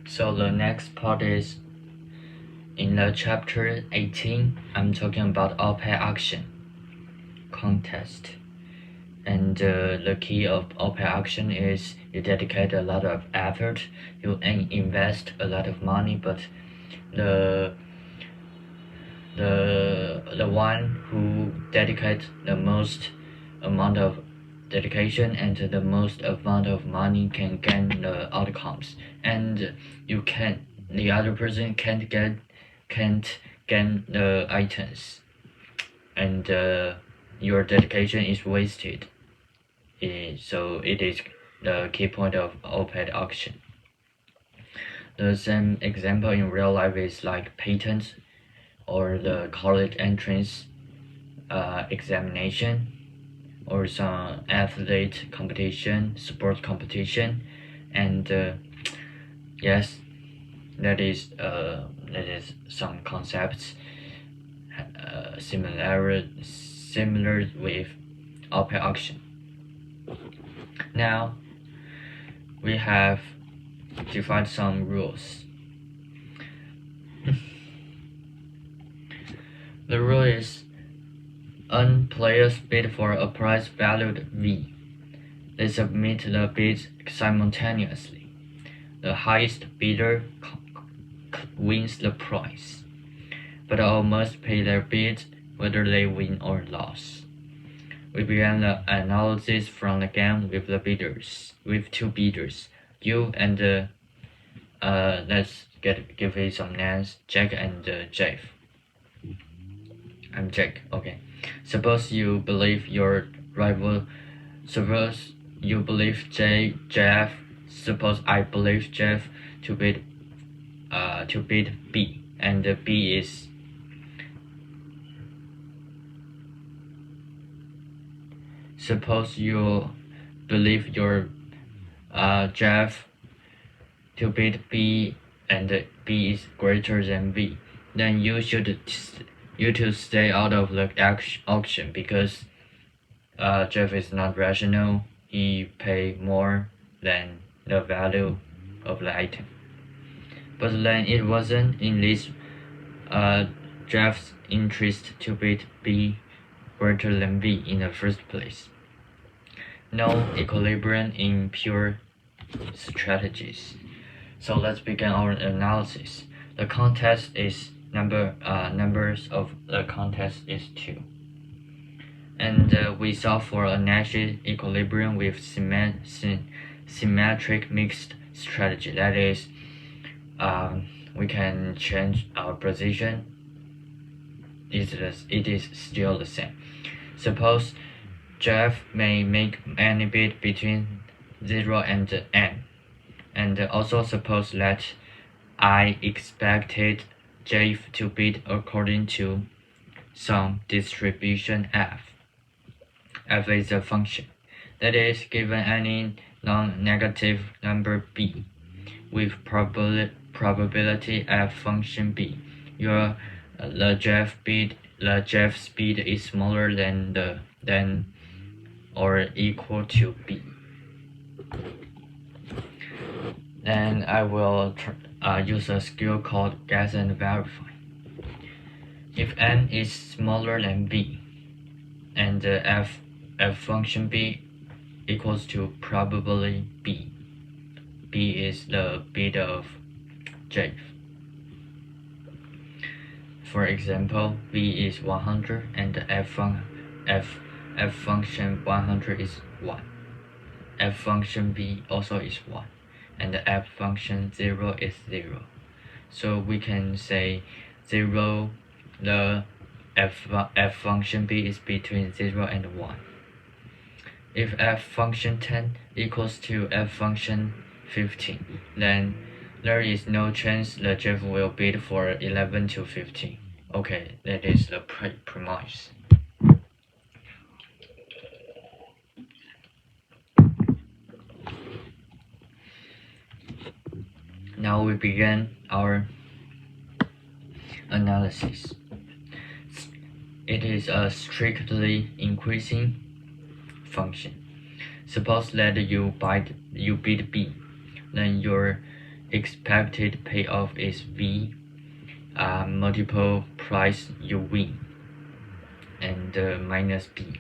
So the next part is in the chapter 18, I'm talking about OPE auction contest. And the key of OPE auction is you dedicate a lot of effort, you invest a lot of money, but the one who dedicates the most amount of dedication and the most amount of money can gain the outcomes, and the other person can't gain the items, and your dedication is wasted. So it is the key point of OPED auction. The same example in real life is like patents or the college entrance examination, or some athlete competition, sport competition, and yes, that is some concepts similar with OPE auction. Now we have defined some rules. The rule is N players bid for a prize valued V. They submit the bids simultaneously. The highest bidder wins the prize, but all must pay their bids whether they win or lose. We began the analysis from the game with two bidders, you and let's give it some names, Jack and Jeff. I'm Jack. Okay. Suppose you believe your rival. Suppose you believe Jeff. Suppose I believe Jeff to bid B, and B is. Suppose you believe your Jeff to bid B, and B is greater than B. Then you to stay out of the auction, because Jeff is not rational. He pay more than the value of the item. But then it wasn't in this Jeff's interest to bid B greater than B in the first place. No equilibrium in pure strategies. So let's begin our analysis. The contest is numbers of the contest is 2, and we solve for a Nash equilibrium with symmetric mixed strategy. That is, we can change our position. It is still the same. Suppose Jeff may make any bid between 0 and n, and also suppose that I expected Jeff to bid according to some distribution f. F is a function. That is, given any non-negative number b with probability f function b, the Jeff's bid is smaller than or equal to b. Then I will use a skill called guess and verify. If n is smaller than b, and f function b equals to probably b, b is the bid of Jeff. For example, b is 100 and f function 100 is 1. F function b also is 1, and the f function 0 is 0. So we can say 0, the f function b is between 0 and 1. If f function 10 equals to f function 15, then there is no chance the Jeff will bid for 11 to 15. Okay, that is the premise. Now we begin our analysis. It is a strictly increasing function. Suppose that you bid B, then your expected payoff is V, multiple price you win, and minus B.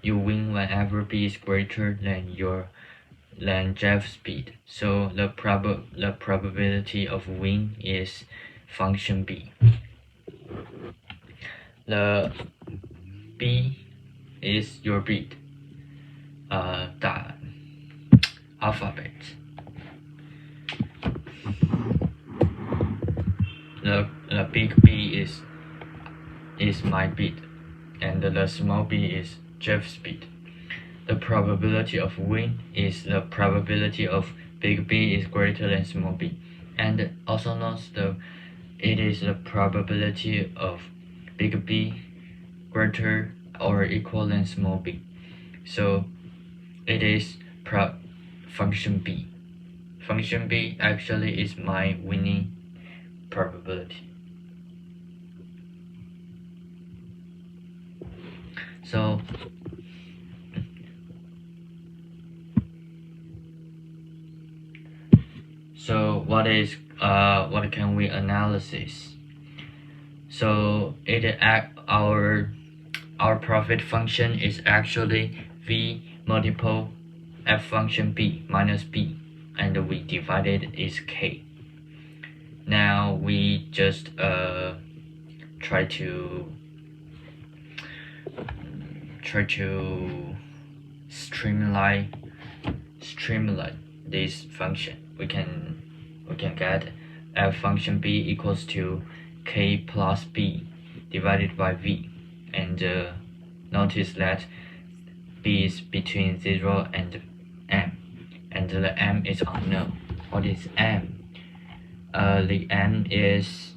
You win whenever B is greater than Jeff's bid. So the probability of win is function B. The B is your bid. The alphabet. The big B is my bid, and the small b is Jeff's bid. The probability of win is the probability of big B is greater than small b, and also notes it is the probability of big B greater or equal than small b. So it is function B. Function B actually is my winning probability. So what can we analysis? So our profit function is actually V multiple f function B minus B, and we divided is K. Now we just try to streamline this function. We can get f function B equals to K plus B divided by V, and notice that B is between 0 and M, and the M is unknown. What is M? The M is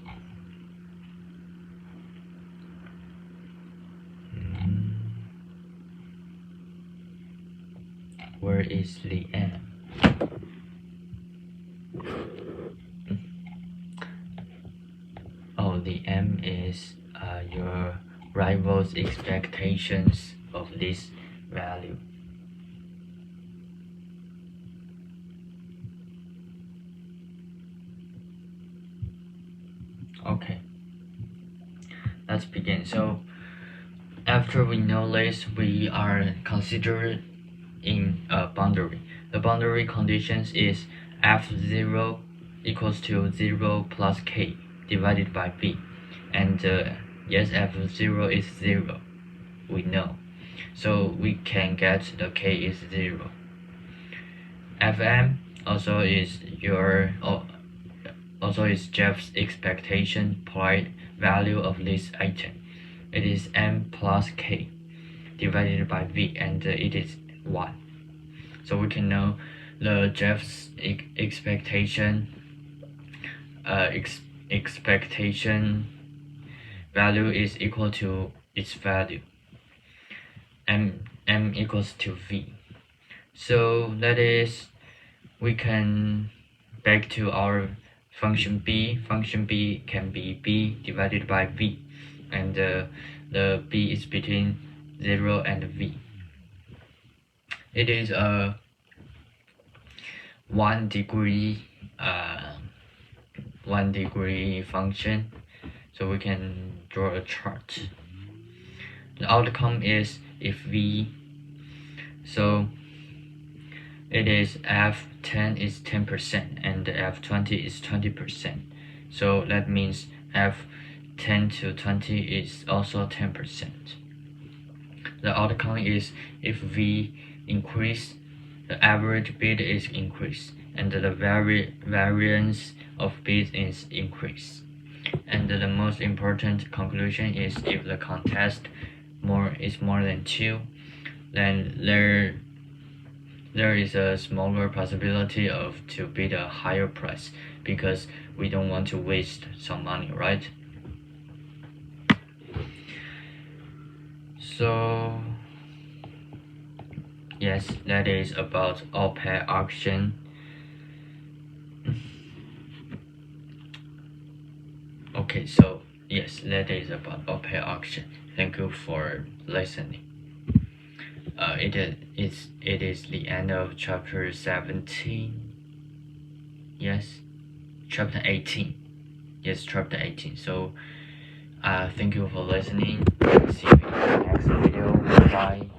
where is the M? Oh, the M is your rival's expectations of this value. Okay, let's begin. So after we know this, we are considering a boundary. The boundary conditions is f0 equals to 0 plus k divided by b, and yes, f0 is 0, we know, so we can get the k is 0. Fm also is Jeff's expectation price value of this item. It is m plus k divided by v, and it is 1. So we can know the Jeff's expectation value is equal to its value, m equals to v. So that is, we can back to our function b. Function b can be b divided by v, and the b is between 0 and v. It is a 1 degree function, so we can draw a chart. The outcome is if v, so it is f10 is 10% and f20 is 20%. So that means f10 to 20 is also 10%. The outcome is if v increase, the average bid is increased, and the variance of bids is increased. And the most important conclusion is if the contest is more than 2, then there is a smaller possibility to bid a higher price, because we don't want to waste some money, right? So yes, that is about all-pair auction. Okay, so yes, that is about all-pair auction. Thank you for listening. It is the end of chapter 17. Yes. chapter 18. Yes, chapter 18. So thank you for listening. See you in the next video. Bye.